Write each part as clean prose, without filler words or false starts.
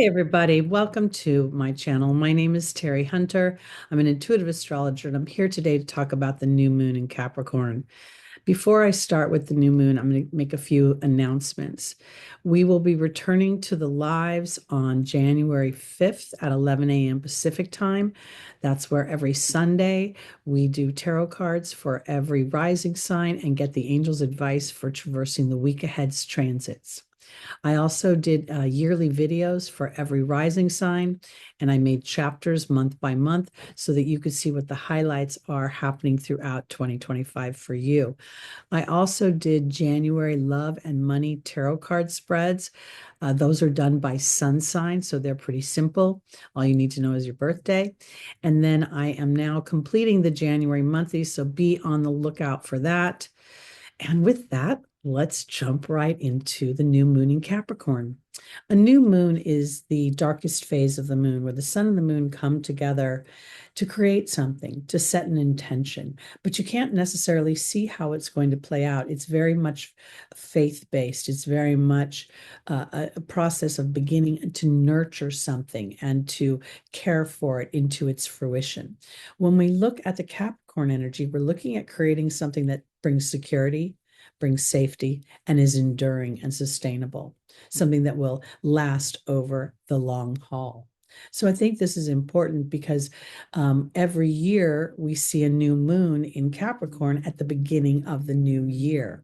Hey everybody, welcome to my channel. My name is Teri Hunter. I'm an intuitive astrologer and I'm here today to talk about the new moon in Capricorn. Before I start with the new moon, I'm going to make a few announcements. We will be returning to the lives on January 5th at 11 a.m. Pacific time. That's where every Sunday we do tarot cards for every rising sign and get the angel's advice for traversing the week ahead's transits. I also did yearly videos for every rising sign, and I made chapters month by month so that you could see what the highlights are happening throughout 2025 for you. I also did January love and money tarot card spreads. Those are done by sun sign, so they're pretty simple. All you need to know is your birthday. And then I am now completing the January monthly, so be on the lookout for that. And with that, let's jump right into the new moon in Capricorn. A new moon is the darkest phase of the moon where the sun and the moon come together to create something, to set an intention, but you can't necessarily see how it's going to play out. It's very much faith-based. It's very much a process of beginning to nurture something and to care for it into its fruition. When we look at the Capricorn energy, we're looking at creating something that brings security, brings safety, and is enduring and sustainable, something that will last over the long haul. So I think this is important because every year we see a new moon in Capricorn at the beginning of the new year.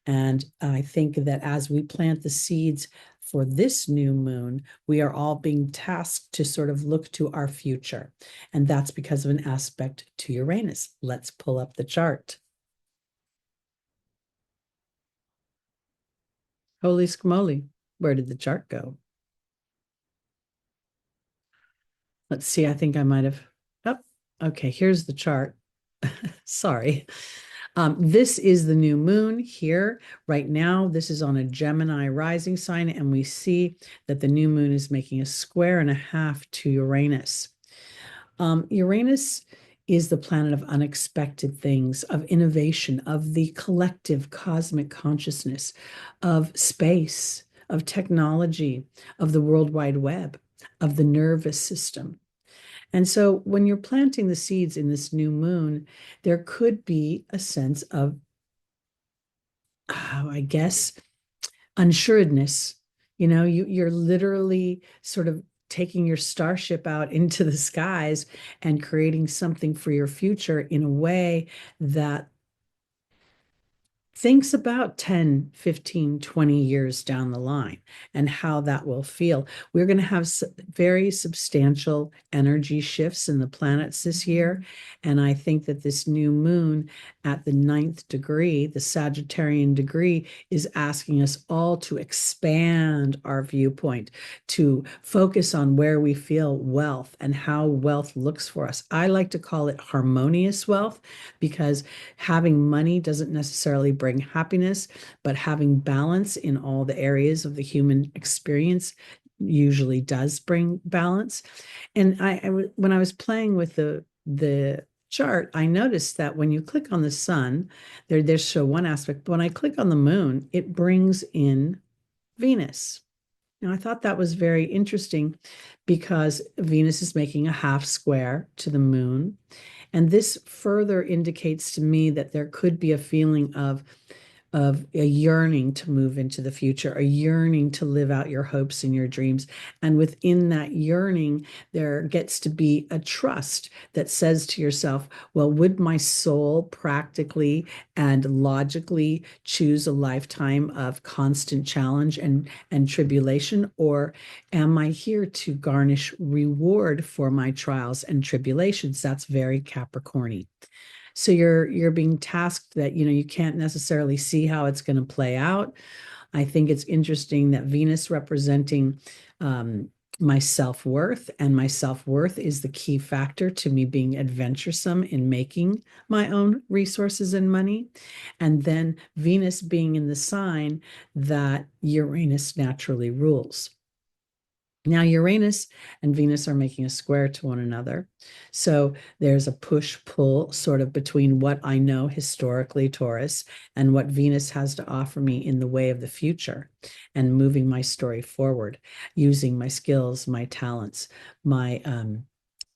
And I think that as we plant the seeds for this new moon, we are all being tasked to sort of look to our future. And that's because of an aspect to Uranus. Let's pull up the chart. Holy schmoly, where did the chart go? Let's see, I think I might have, oh, okay, here's the chart. Sorry. This is the new moon here. Right now, this is on a Gemini rising sign, and we see that the new moon is making a square and a half to Uranus. Uranus is the planet of unexpected things, of innovation, of the collective cosmic consciousness, of space, of technology, of the World Wide Web, of the nervous system. And so when you're planting the seeds in this new moon, there could be a sense of, I guess, unsuredness. You're literally sort of taking your starship out into the skies and creating something for your future in a way that thinks about 10, 15, 20 years down the line and how that will feel. We're going to have very substantial energy shifts in the planets this year. And I think that this new moon at the 9th degree, the Sagittarian degree, is asking us all to expand our viewpoint, to focus on where we feel wealth and how wealth looks for us. I like to call it harmonious wealth because having money doesn't necessarily bring happiness, but having balance in all the areas of the human experience usually does bring balance. And when I was playing with the chart, I noticed that when you click on the sun, there's show one aspect, but when I click on the moon, it brings in Venus. Now, I thought that was very interesting because Venus is making a half square to the moon. And this further indicates to me that there could be a feeling of a yearning to move into the future, a yearning to live out your hopes and your dreams. And within that yearning, there gets to be a trust that says to yourself, well, would my soul practically and logically choose a lifetime of constant challenge and tribulation? Or am I here to garnish reward for my trials and tribulations? That's very Capricorny. So you're being tasked that you can't necessarily see how it's going to play out. I think it's interesting that Venus representing my self-worth, and my self-worth is the key factor to me being adventuresome in making my own resources and money. And then Venus being in the sign that Uranus naturally rules. Now, Uranus and Venus are making a square to one another. So there's a push-pull sort of between what I know historically, Taurus, and what Venus has to offer me in the way of the future and moving my story forward, using my skills, my talents, my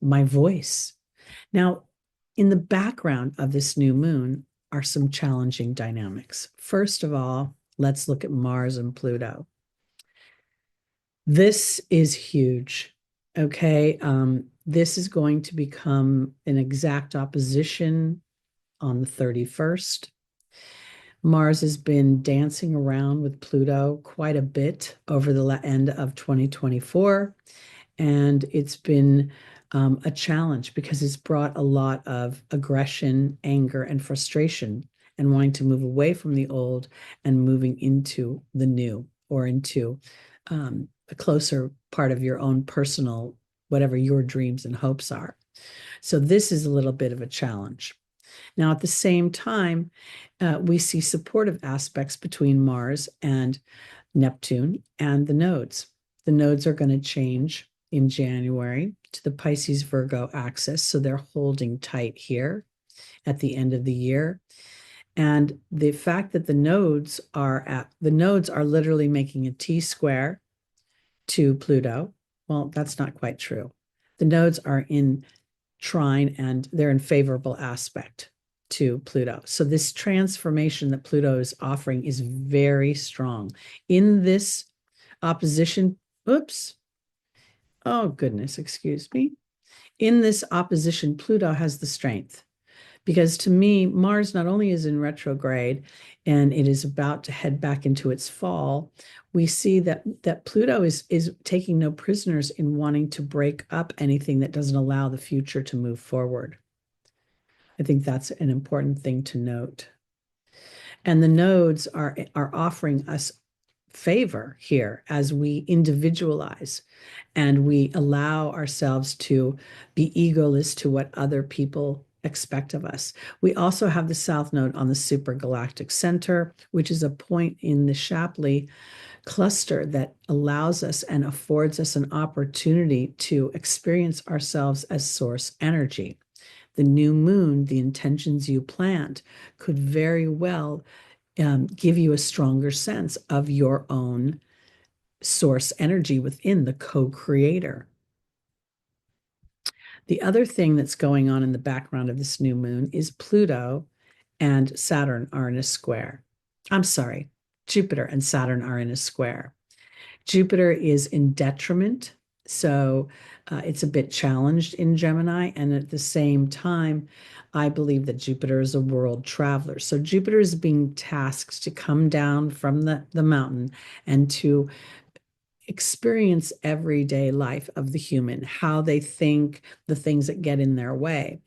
voice. Now, in the background of this new moon are some challenging dynamics. First of all, let's look at Mars and Pluto. This is huge. Okay. This is going to become an exact opposition on the 31st. Mars has been dancing around with Pluto quite a bit over the end of 2024. And it's been a challenge because it's brought a lot of aggression, anger, and frustration, and wanting to move away from the old and moving into the new or into a closer part of your own personal, whatever your dreams and hopes are. So this is a little bit of a challenge. Now, at the same time, we see supportive aspects between Mars and Neptune and the nodes. The nodes are going to change in January to the Pisces Virgo axis. So they're holding tight here at the end of the year. And the fact that the nodes are literally making a T square to Pluto. Well, that's not quite true. The nodes are in trine and they're in favorable aspect to Pluto. So this transformation that Pluto is offering is very strong. In this opposition, oh goodness, excuse me. In this opposition, Pluto has the strength. Because to me, Mars not only is in retrograde and it is about to head back into its fall, we see that Pluto is taking no prisoners in wanting to break up anything that doesn't allow the future to move forward. I think that's an important thing to note. And the nodes are offering us favor here as we individualize and we allow ourselves to be egoless to what other people expect of us. We also have the South Node on the supergalactic center, which is a point in the Shapley cluster that allows us and affords us an opportunity to experience ourselves as source energy. The new moon, the intentions you planned, could very well give you a stronger sense of your own source energy within the co-creator. The other thing that's going on in the background of this new moon is Pluto and Saturn are in a square. I'm sorry, Jupiter and Saturn are in a square. Jupiter is in detriment, so it's a bit challenged in Gemini. And at the same time, I believe that Jupiter is a world traveler. So Jupiter is being tasked to come down from the mountain and to experience everyday life of the human, how they think, the things that get in their way.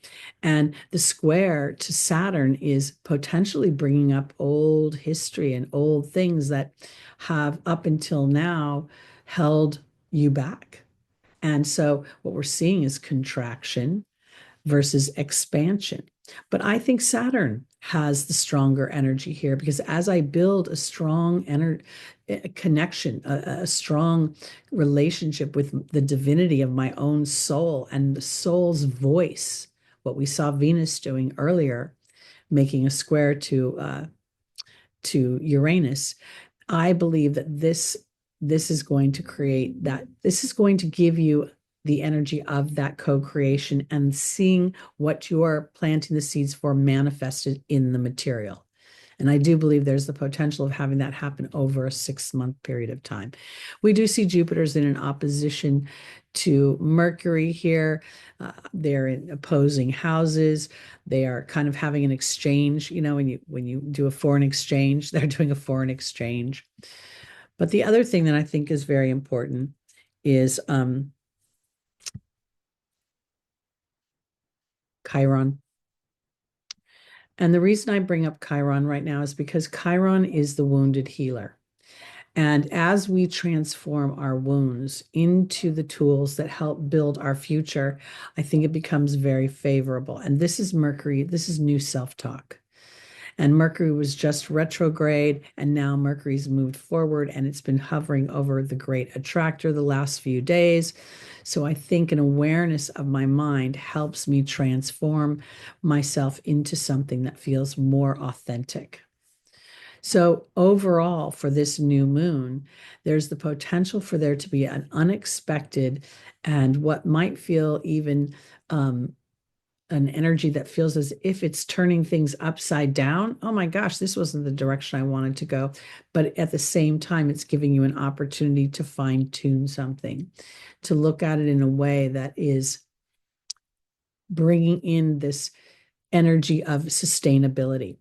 And the square to Saturn is potentially bringing up old history and old things that have up until now held you back. And so what we're seeing is contraction versus expansion. But I think Saturn has the stronger energy here because as I build a strong connection, a strong relationship with the divinity of my own soul and the soul's voice, what we saw Venus doing earlier, making a square to Uranus, I believe that this is going to create that. This is going to give you the energy of that co-creation and seeing what you're planting the seeds for manifested in the material. And I do believe there's the potential of having that happen over a 6-month period of time. We do see Jupiter's in an opposition to Mercury here. They're in opposing houses. They are kind of having an exchange. You know, when you do a foreign exchange, they're doing a foreign exchange. But the other thing that I think is very important is Chiron. And the reason I bring up Chiron right now is because Chiron is the wounded healer. And as we transform our wounds into the tools that help build our future, I think it becomes very favorable. And this is Mercury, this is new self-talk. And Mercury was just retrograde, and now Mercury's moved forward and it's been hovering over the great attractor the last few days. So I think an awareness of my mind helps me transform myself into something that feels more authentic. So, overall, for this new moon, there's the potential for there to be an unexpected and what might feel even an energy that feels as if it's turning things upside down. Oh my gosh, this wasn't the direction I wanted to go. But at the same time, it's giving you an opportunity to fine tune something, to look at it in a way that is bringing in this energy of sustainability.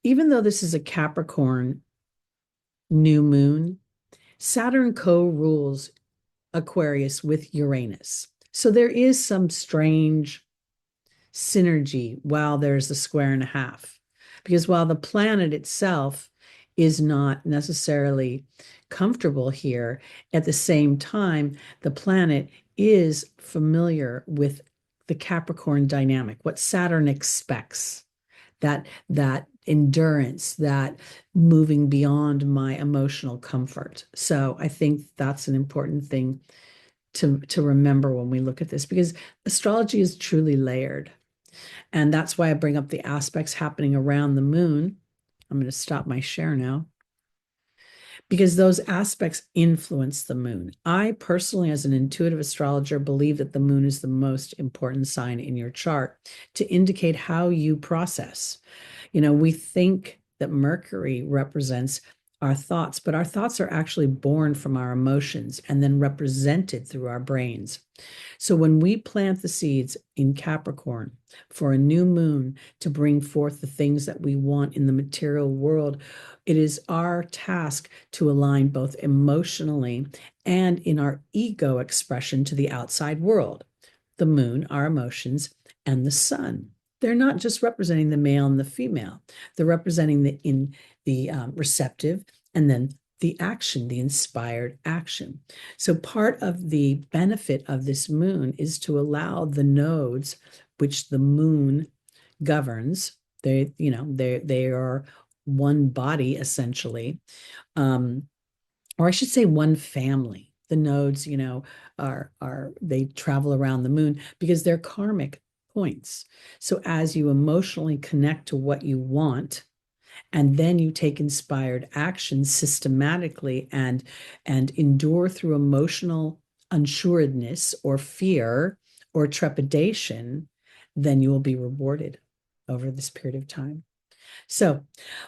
Even though this is a Capricorn new moon, Saturn co-rules Aquarius with Uranus. So there is some strange synergy while there's a square and a half. Because while the planet itself is not necessarily comfortable here, at the same time, the planet is familiar with the Capricorn dynamic, what Saturn expects, that endurance, that moving beyond my emotional comfort. So I think that's an important thing to remember when we look at this, because astrology is truly layered. And that's why I bring up the aspects happening around the moon. I'm going to stop my share now because those aspects influence the moon. I personally, as an intuitive astrologer, believe that the moon is the most important sign in your chart to indicate how you process. You know, we think that Mercury represents our thoughts, but our thoughts are actually born from our emotions and then represented through our brains. So when we plant the seeds in Capricorn for a new moon to bring forth the things that we want in the material world, it is our task to align both emotionally and in our ego expression to the outside world. The moon, our emotions, and the sun. They're not just representing the male and the female. They're representing the receptive and then the action, the inspired action. So part of the benefit of this moon is to allow the nodes, which the moon governs. They are one body essentially, or I should say one family. The nodes, are they travel around the moon because they're karmic points. So as you emotionally connect to what you want, and then you take inspired action systematically and endure through emotional unsuredness or fear or trepidation, then you will be rewarded over this period of time. So,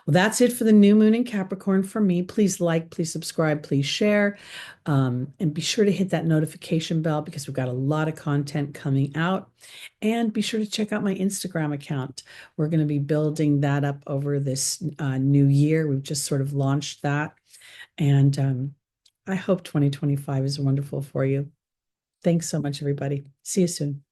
well, that's it for the new moon in Capricorn for me. Please like, please subscribe, please share, and be sure to hit that notification bell because we've got a lot of content coming out. And be sure to check out my Instagram account. We're going to be building that up over this new year. We've just sort of launched that. And I hope 2025 is wonderful for you. Thanks so much, everybody. See you soon.